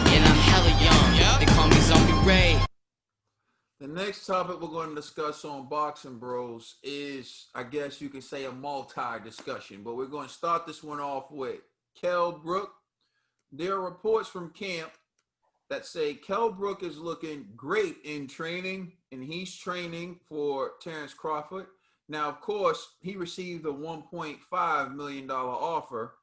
And I'm hella young. They call me Zombie Ray. The next topic we're going to discuss on Boxing Bros is, I guess you could say, a multi-discussion, but we're going to start this one off with Kell Brook. There are reports from camp that say Kell Brook is looking great in training, and he's training for Terence Crawford. Now, of course, he received a $1.5 million offer,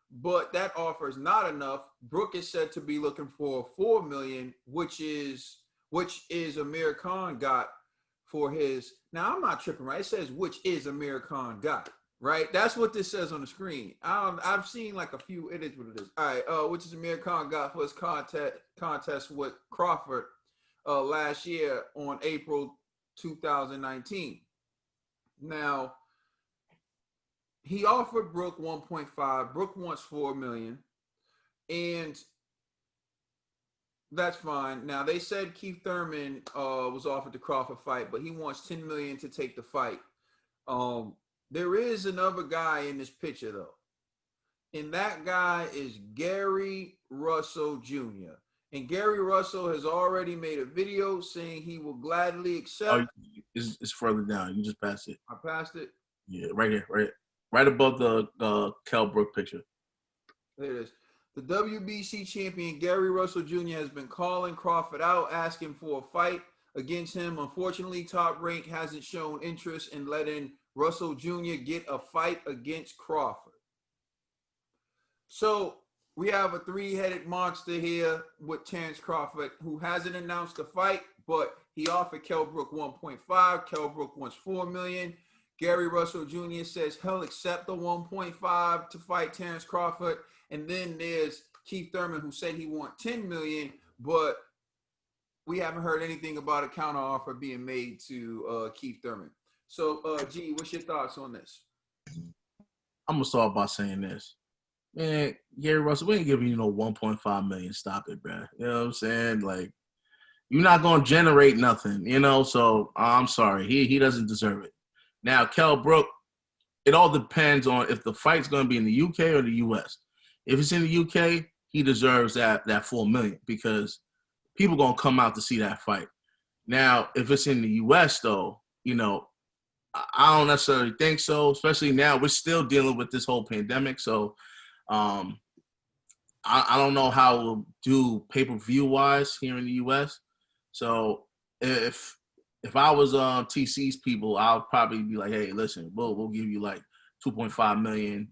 but that offer is not enough. Brook is said to be looking for $4 million, which is Amir Khan got for his. Now, I'm not tripping, right? It says which is Amir Khan got, right? That's what this says on the screen. I've seen like a few edits with this. All right, which is Amir Khan got for his contest with Crawford last year on April 2019. Now, he offered Brook 1.5. Brook wants 4 million, and that's fine. Now, they said Keith Thurman was offered the Crawford fight, but he wants 10 million to take the fight. There is another guy in this picture though, and that guy is Gary Russell Jr. And Gary Russell has already made a video saying he will gladly accept. Oh, it's further down. You just passed it. I passed it. Yeah, right here, right above the Kell Brook picture. There it is. The WBC champion Gary Russell Jr. has been calling Crawford out, asking for a fight against him. Unfortunately, Top Rank hasn't shown interest in letting Russell Jr. get a fight against Crawford. So we have a three-headed monster here with Terence Crawford, who hasn't announced a fight, but he offered Kell Brook 1.5. Kell Brook wants 4 million. Gary Russell Jr. says he'll accept the 1.5 to fight Terence Crawford. And then there's Keith Thurman, who said he wants 10 million, but we haven't heard anything about a counteroffer being made to Keith Thurman. So, G, what's your thoughts on this? I'm gonna start by saying this. Man, Gary Russell, we ain't giving you no 1.5 million. Stop it, bro. You know what I'm saying? Like, you're not gonna generate nothing, you know. So I'm sorry, he doesn't deserve it. Now, Kell Brook, it all depends on if the fight's gonna be in the UK or the US. If it's in the UK, he deserves that 4 million because people gonna come out to see that fight. Now, if it's in the US though, you know, I don't necessarily think so, especially now we're still dealing with this whole pandemic. So I don't know how we'll do pay-per-view wise here in the US. So if I was TC's people, I'll probably be like, hey, listen, we'll give you like 2.5 million.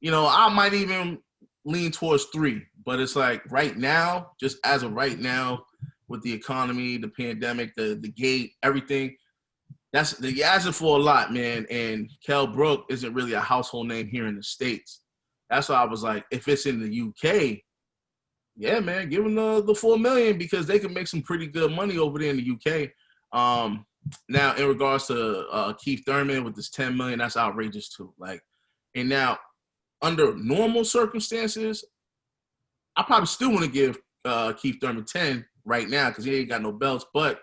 You know, I might even lean towards 3, but it's like right now, just as of right now, with the economy, the pandemic, the gate, everything, you're asking for a lot, man. And Kell Brook isn't really a household name here in the States. That's why I was like, if it's in the UK, yeah, man, give them the 4 million because they can make some pretty good money over there in the UK. Now, in regards to Keith Thurman with this 10 million, that's outrageous too. Like, and now under normal circumstances, I probably still want to give Keith Thurman 10 right now because he ain't got no belts, but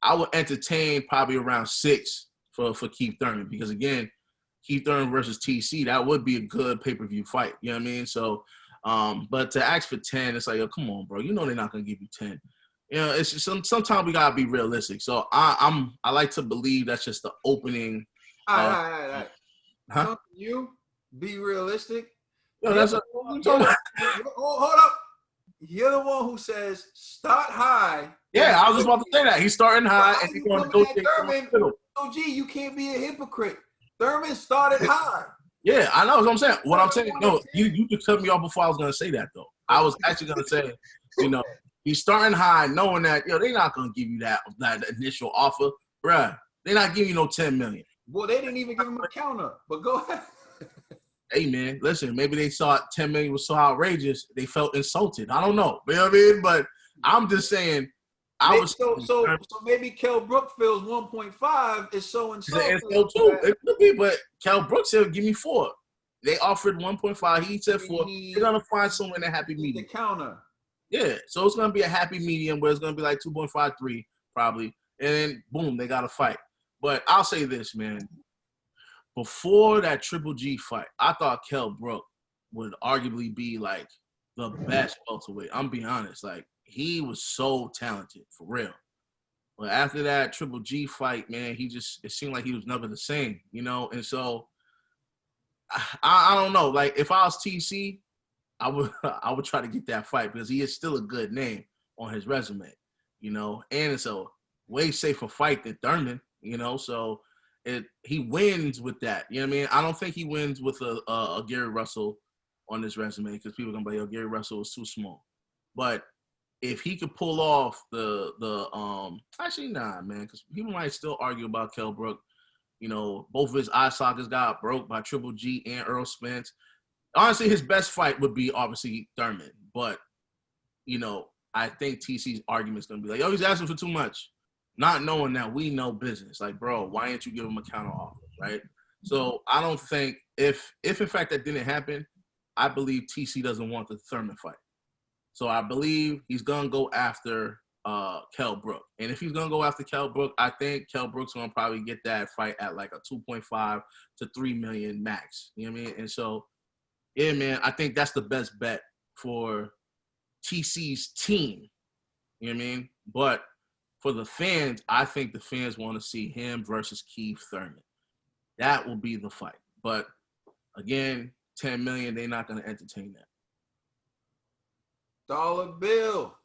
I would entertain probably around 6 for Keith Thurman because, again, Keith Thurman versus TC, that would be a good pay-per-view fight. You know what I mean? So, but to ask for 10, it's like, yo, come on, bro. You know they're not going to give you 10. You know, it's just sometimes we got to be realistic. So I like to believe that's just the opening. All right. Huh? You be realistic. Yo, that's hold up. You're the one who says start high. Yeah, I was just about to say that. He's starting high and he's going to go Thurman. So, G, you can't be a hypocrite. Thurman started high. Yeah, I know what I'm saying. What I'm saying, no, you could cut me off before I was going to say that, though. I was actually going to say, you know, he's starting high knowing that, they're not going to give you that initial offer. Bruh, they're not giving you no 10 million. Well, they didn't even give him a counter, but go ahead. Hey, man, listen, maybe they saw 10 million was so outrageous, they felt insulted. I don't know. You know what I mean? But I'm just saying, so maybe Kell Brook feels 1.5 is so insulting. It could be, but Kell Brook said, give me 4. They offered 1.5. He said 4. They're going to find somewhere in a happy medium. The counter. Yeah, so it's going to be a happy medium where it's going to be like 2.53 probably. And then, boom, they got a fight. But I'll say this, man. Before that Triple G fight, I thought Kell Brook would arguably be like the best welterweight. I'm being honest. Like, he was so talented, for real. But after that Triple G fight, man, it seemed like he was never the same, you know? And so, I don't know. Like, if I was TC, I would try to get that fight because he is still a good name on his resume, you know? And it's a way safer fight than Thurman, you know? So, he wins with that, you know what I mean? I don't think he wins with a Gary Russell on his resume because people are gonna be like, "Yo, Gary Russell is too small." But if he could pull off actually nah, man, because people might still argue about Kell Brook. You know, both of his eye sockets got broke by Triple G and Earl Spence. Honestly, his best fight would be obviously Thurman, but you know, I think TC's argument is gonna be like, "Yo, he's asking for too much," not knowing that we know business. Like, bro, why didn't you give him a counter offer, right? So I don't think if in fact that didn't happen, I believe TC doesn't want the Thurman fight. So I believe he's going to go after Kell Brook. And if he's going to go after Kell Brook, I think Kell Brook's going to probably get that fight at like a 2.5 to 3 million max. You know what I mean? And so, yeah, man, I think that's the best bet for TC's team. You know what I mean? But for the fans, I think the fans want to see him versus Keith Thurman. That will be the fight. But again, 10 million, they're not going to entertain that. Dollar bill.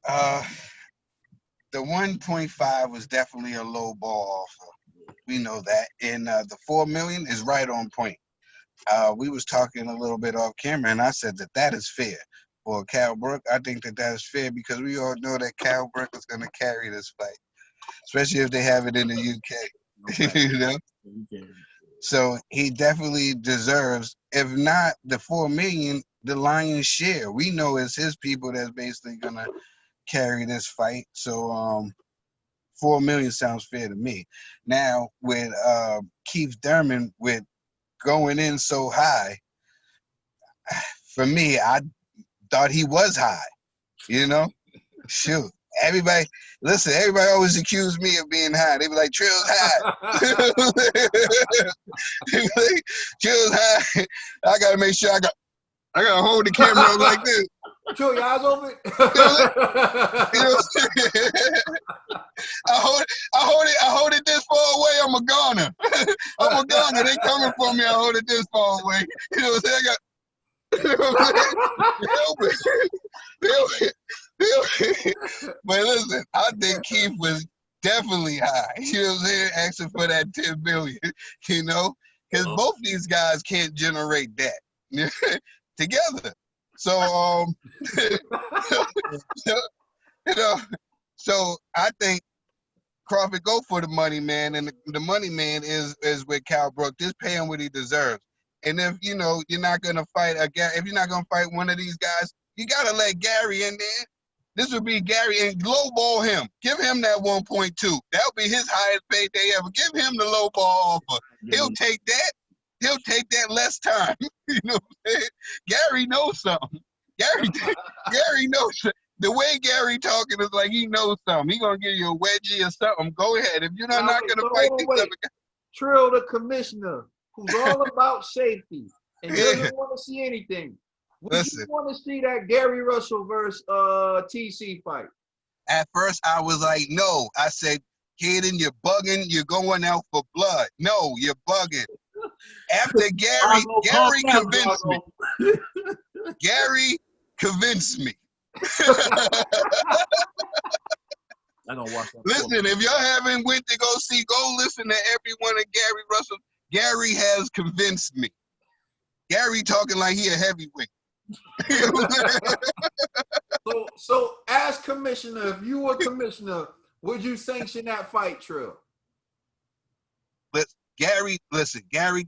The 1.5 was definitely a low ball offer. We know that. And the 4 million is right on point. We was talking a little bit off camera, and I said that is fair. For Kell Brook, I think that is fair because we all know that Kell Brook is going to carry this fight, especially if they have it in the UK. Okay. You know? So he definitely deserves, if not the 4 million, the lion's share. We know it's his people that's basically gonna carry this fight. So 4 million sounds fair to me. Now with Keith Thurman with going in so high, for me, I thought he was high. You know? Shoot. Everybody always accused me of being high. They be like, Trill's high. They be like, Trill's high. I gotta make sure I gotta hold the camera up like this. Trill, your eyes open. You know what I'm saying? I hold it this far away, I'm a goner. I'm a goner. They coming for me, I hold it this far away. You know what I'm saying? But listen, I think Keith was definitely high. You know what I'm saying? Asking for that 10 billion, you know? Because both these guys can't generate that together. So, you know, so I think Crawford go for the money man, and the money man is with Kell Brook. Just pay him what he deserves. And if you know you're not gonna fight if you're not gonna fight one of these guys, you gotta let Gary in there. This would be Gary and lowball him. Give him that 1.2. That'll be his highest payday ever. Give him the lowball offer. He'll take that. He'll take that less time. You know what I'm saying? Gary knows something. Gary knows. The way Gary talking is like he knows something. He gonna give you a wedgie or something. Go ahead. If you're not gonna fight these other guys. Trill, the commissioner, who's all about safety and doesn't want to see anything. We want to see that Gary Russell versus TC fight. At first, I was like, no. I said, Kaden, you're bugging. You're going out for blood. No, you're bugging. After Gary convinced me. Gary convinced me. I don't watch that. Listen, if y'all haven't went to go listen to every one of Gary Russell. Gary has convinced me. Gary talking like he a heavyweight. So as commissioner, if you were commissioner, would you sanction that fight, Trill? Gary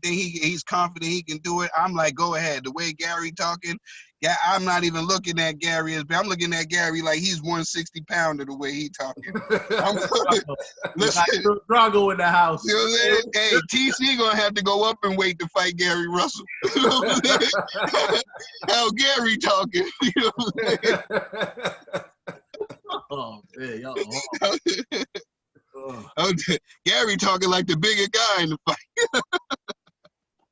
think he's confident he can do it. I'm like, go ahead. The way Gary talking, yeah, I'm not even looking at Gary I'm looking at Gary like he's 160 pounder the way he talking. Listen, Drago in the house. You know what I'm saying? Hey, TC gonna have to go up and wait to fight Gary Russell. You know what I'm saying? How Gary talking? You know what I'm saying? Oh, yeah, y'all. Gary talking like the bigger guy in the fight.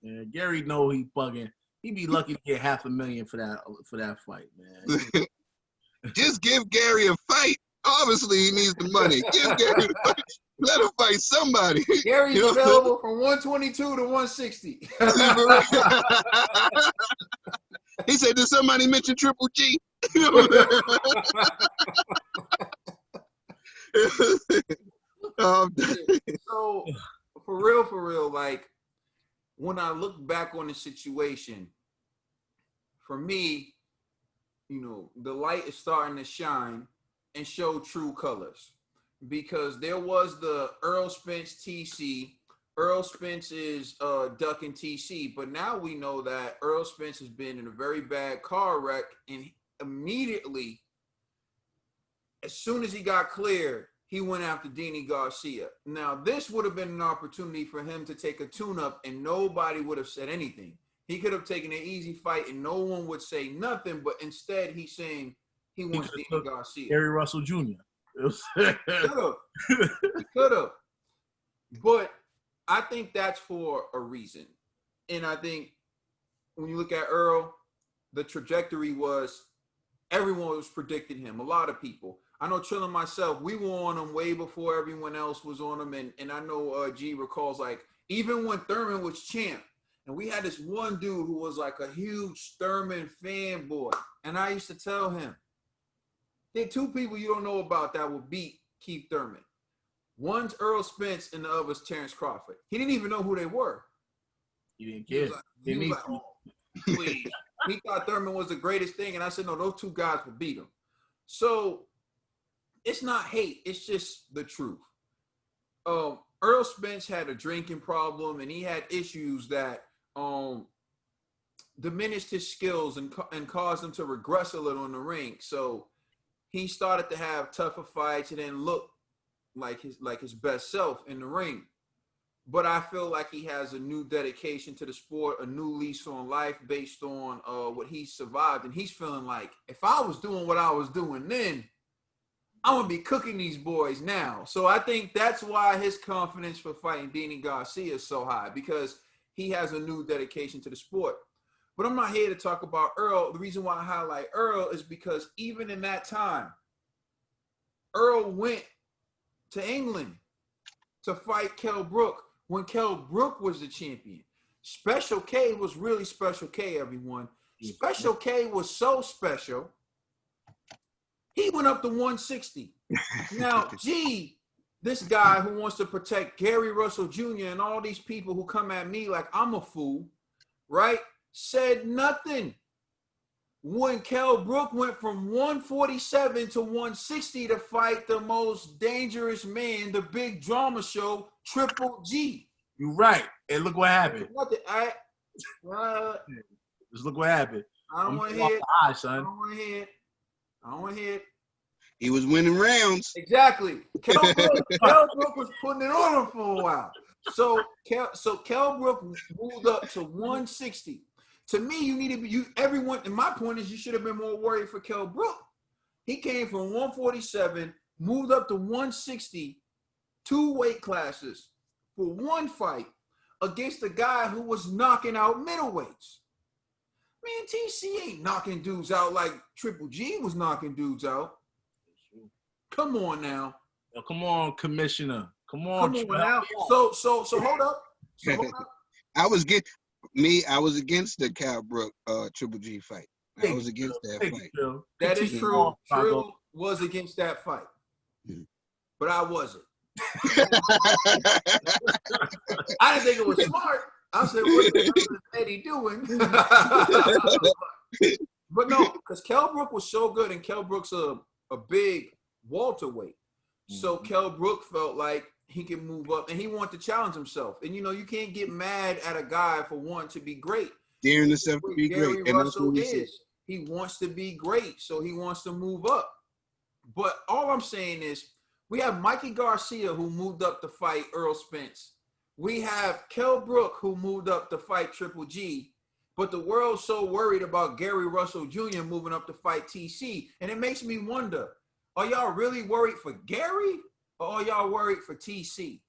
Yeah, Gary know he bugging. He'd be lucky to get $500,000 for that fight, man. Just give Gary a fight. Obviously, he needs the money. Give Gary the fight. Let him fight somebody. Gary's You know? available from 122 to 160. He said, did somebody mention Triple G? So, for real, like, when I look back on the situation, for me, you know, the light is starting to shine and show true colors. Because there was the Earl Spence TC. Earl Spence is ducking TC, but now we know that Earl Spence has been in a very bad car wreck, and immediately, as soon as he got cleared, he went after Danny Garcia. Now, this would have been an opportunity for him to take a tune-up, and nobody would have said anything. He could have taken an easy fight, and no one would say nothing, but instead he's saying he wants Danny Garcia. Gary Russell Jr. Could have. But I think that's for a reason. And I think when you look at Earl, the trajectory was everyone was predicting him. A lot of people. I know Trill and myself, we were on him way before everyone else was on him. And I know G recalls, like, even when Thurman was champ, and we had this one dude who was like a huge Thurman fanboy. And I used to tell him, there are two people you don't know about that will beat Keith Thurman. One's Earl Spence and the other's Terence Crawford. He didn't even know who they were. He didn't care. He was like, oh, please. He thought Thurman was the greatest thing. And I said, no, those two guys will beat him. So it's not hate. It's just the truth. Earl Spence had a drinking problem, and he had issues that diminished his skills and caused him to regress a little in the ring. So he started to have tougher fights and then look like his best self in the ring. But I feel like he has a new dedication to the sport, a new lease on life based on what he survived. And he's feeling like, if I was doing what I was doing then, I'm going to be cooking these boys now. So I think that's why his confidence for fighting Danny Garcia is so high, because he has a new dedication to the sport. But I'm not here to talk about Earl. The reason why I highlight Earl is because even in that time, Earl went to England to fight Kell Brook when Kell Brook was the champion. Special K was really Special K, everyone. Special K was so special, he went up to 160. Now, G, this guy who wants to protect Gary Russell Jr. and all these people who come at me like I'm a fool, right? Said nothing when Kell Brook went from 147 to 160 to fight the most dangerous man, the big drama show, Triple G. You're right. And look what happened. Just look what happened. I don't want to hear it. I don't want to hear it. I don't want to hear it. He was winning rounds. Exactly. Kell Brook was putting it on him for a while. So Kell Brook moved up to 160. To me, you need to be everyone. And my point is, you should have been more worried for Kell Brook. He came from 147, moved up to 160, 2 weight classes for one fight against a guy who was knocking out middleweights. Man, TC ain't knocking dudes out like Triple G was knocking dudes out. Come on now. Yo, come on, Commissioner. Come on now. So hold up. I was against the Kell Brook Triple G fight. I was against that fight. That is true. Trill was against that fight. But I wasn't. I didn't think it was smart. I said, what is Eddie doing? But no, because Kell Brook was so good, and Kell Brook's a big welterweight. So Kell Brook felt like he can move up, and he wanted to challenge himself. And, you know, you can't get mad at a guy for wanting to be great. Daring himself to be great. Gary Russell is. He wants to be great, so he wants to move up. But all I'm saying is, we have Mikey Garcia, who moved up to fight Earl Spence. We have Kell Brook, who moved up to fight Triple G. But the world's so worried about Gary Russell Jr. moving up to fight TC. And it makes me wonder, are y'all really worried for Gary, or are y'all worried for TC?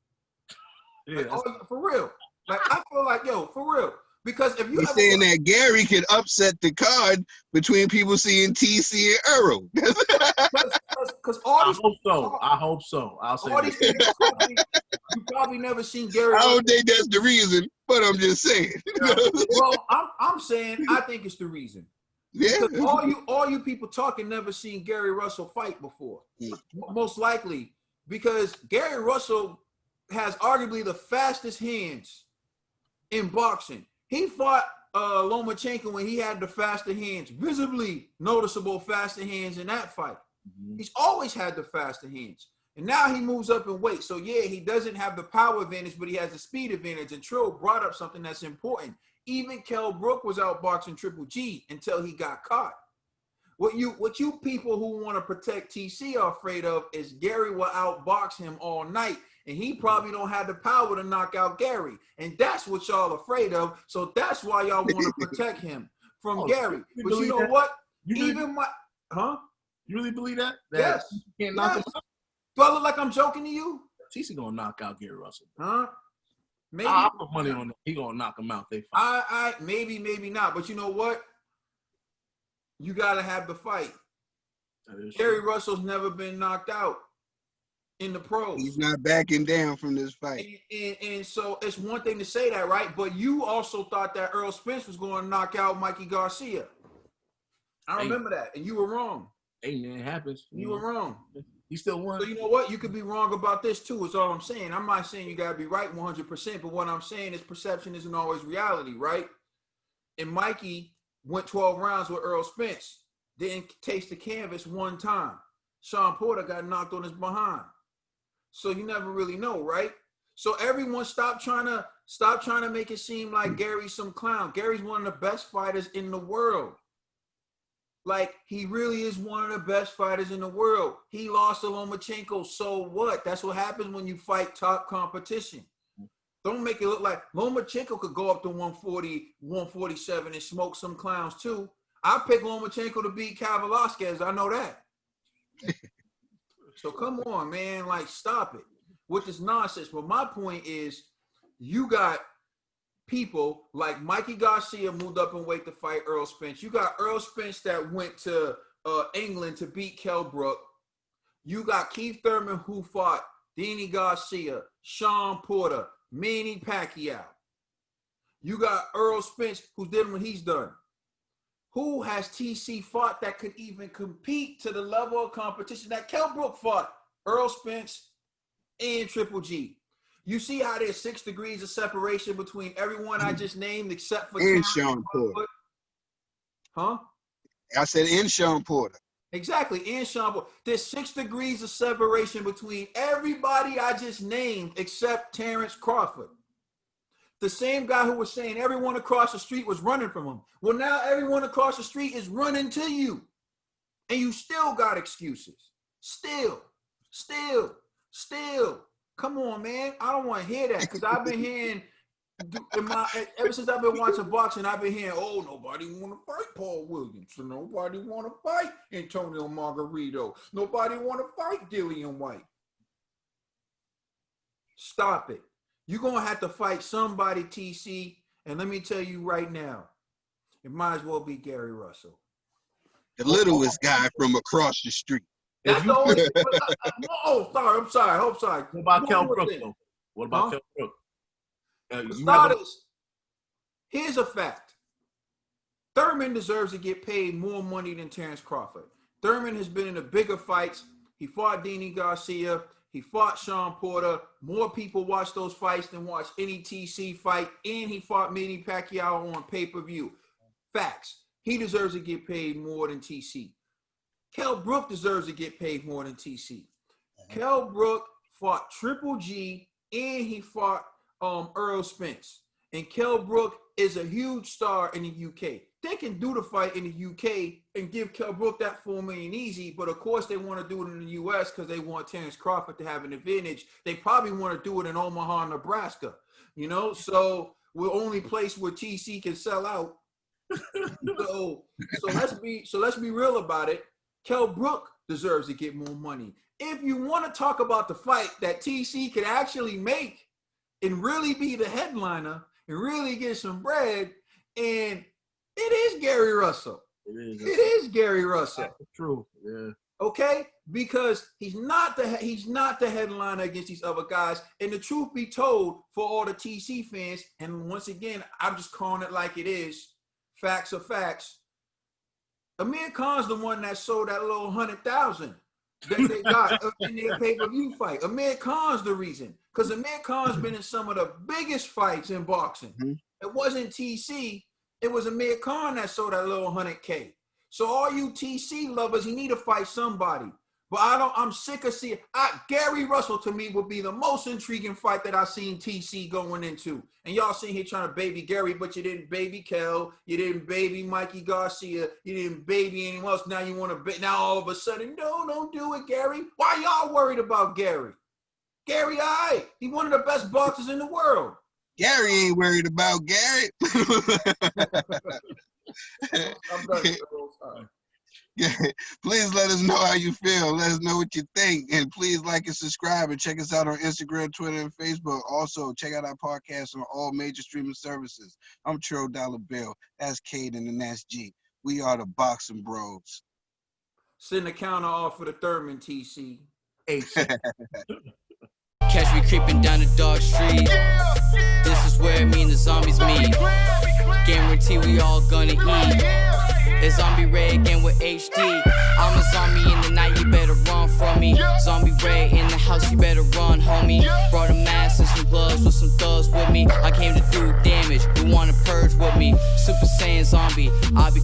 Yeah, like, for real. Like, I feel like, for real. Because if you He's ever saying that Gary could upset the card between people seeing TC and Earl. because all I these hope so. I hope so. I'll say all that. these people talking, you probably never seen Gary I Russell. don't think that's the reason, but I'm just saying. Well, I'm saying I think it's the reason. Yeah. Because all you people talking never seen Gary Russell fight before. Most likely because Gary Russell has arguably the fastest hands in boxing. He fought Lomachenko when he had the faster hands, visibly noticeable faster hands in that fight. He's always had the faster hands. And now he moves up in weight. So, yeah, he doesn't have the power advantage, but he has the speed advantage. And Trill brought up something that's important. Even Kell Brook was outboxing Triple G until he got caught. What you people who want to protect TC are afraid of is Gary will outbox him all night. And he probably don't have the power to knock out Gary. And that's what y'all afraid of. So that's why y'all want to protect him from Gary. But you know what? You really believe that? Yes. You can't knock him out? Do I look like I'm joking to you? TC gonna knock out Gary Russell. Huh? Maybe. I'll put money on it. He gonna knock him out. They fight. Maybe not. But you know what? You gotta have the fight. Gary Russell's never been knocked out in the pros. He's not backing down from this fight. And so it's one thing to say that, right? But you also thought that Earl Spence was going to knock out Mikey Garcia. I remember that, and you were wrong. Hey, man, it happens. You were wrong. He still won. So you know what? You could be wrong about this too, is all I'm saying. I'm not saying you got to be right 100%, but what I'm saying is perception isn't always reality, right? And Mikey went 12 rounds with Earl Spence. Didn't taste the canvas one time. Sean Porter got knocked on his behind. So you never really know, right? So everyone stop trying to make it seem like Gary's some clown. Gary's one of the best fighters in the world. Like, he really is one of the best fighters in the world. He lost to Lomachenko, so what? That's what happens when you fight top competition. Don't make it look like Lomachenko could go up to 140, 147 and smoke some clowns too. I pick Lomachenko to beat Cal Velasquez. I know that. So come on, man. Like, stop it with this nonsense. But my point is, you got people like Mikey Garcia moved up in weight to fight Earl Spence. You got Earl Spence that went to England to beat Kell Brook. You got Keith Thurman who fought Danny Garcia, Sean Porter, Manny Pacquiao. You got Earl Spence who did what he's done. Who has TC fought that could even compete to the level of competition that Kell Brook fought? Earl Spence and Triple G. You see how there's 6 degrees of separation between everyone I just named except for And Sean Porter. Huh? I said in Sean Porter. Exactly, and Sean Porter. There's 6 degrees of separation between everybody I just named except Terence Crawford. The same guy who was saying everyone across the street was running from him. Well, now everyone across the street is running to you. And you still got excuses. Still. Come on, man. I don't want to hear that because I've been hearing, ever since I've been watching boxing, I've been hearing, oh, nobody want to fight Paul Williams. Nobody want to fight Antonio Margarito. Nobody want to fight Dillian White. Stop it. You're going to have to fight somebody, TC. And let me tell you right now, it might as well be Gary Russell. The littlest guy from across the street. That's the only. I'm sorry. What about Kell Brook, though? What about Kell Brook? Starters, here's a fact. Thurman deserves to get paid more money than Terence Crawford. Thurman has been in the bigger fights. He fought Danny Garcia. He fought Sean Porter. More people watch those fights than watch any TC fight. And he fought Manny Pacquiao on pay-per-view. Facts. He deserves to get paid more than TC. Kell Brook deserves to get paid more than TC. Kell Brook fought Triple G and he fought Earl Spence. And Kell Brook is a huge star in the UK. They can do the fight in the UK and give Kell Brook that $4 million easy, but of course they want to do it in the US because they want Terence Crawford to have an advantage. They probably want to do it in Omaha, Nebraska. You know, so we're only place where TC can sell out. so let's be real about it. Kell Brook deserves to get more money. If you want to talk about the fight that TC could actually make and really be the headliner, and really get some bread. And it is Gary Russell. It is Gary Russell. That's true. Yeah. Okay, because he's not the headliner against these other guys. And the truth be told, for all the TC fans, and once again, I'm just calling it like it is. Facts are facts. Amir Khan's the one that sold that little 100,000 that they got in their pay-per-view fight. Amir Khan's the reason, because Amir Khan's been in some of the biggest fights in boxing. It wasn't TC. It was Amir Khan that sold that little 100K. So all you TC lovers, you need to fight somebody. But I'm sick of seeing Gary Russell. To me, would be the most intriguing fight that I've seen TC going into. And y'all sitting here trying to baby Gary, but you didn't baby Kel, you didn't baby Mikey Garcia, you didn't baby anyone else. Now you want to now all of a sudden, no, don't do it, Gary. Why y'all worried about Gary? Gary, he's one of the best boxers in the world. Gary ain't worried about Gary. I'm done. Please let us know how you feel. Let us know what you think. And please like and subscribe and check us out on Instagram, Twitter, and Facebook. Also, check out our podcast on all major streaming services. I'm Tro Dollar Bill. That's Caden and that's G. We are the Boxing Bros. Send the counter off for the Thurman, TC. Catch me creeping down the dark street. This is where me and the zombies meet. Guarantee we all gonna eat. It's Zombie Ray again with HD. I'm a zombie in the night, you better run from me. Zombie Ray in the house, you better run, homie. Brought a mask and some gloves with some thugs with me. I came to do damage, you wanna purge with me. Super Saiyan zombie, I'll be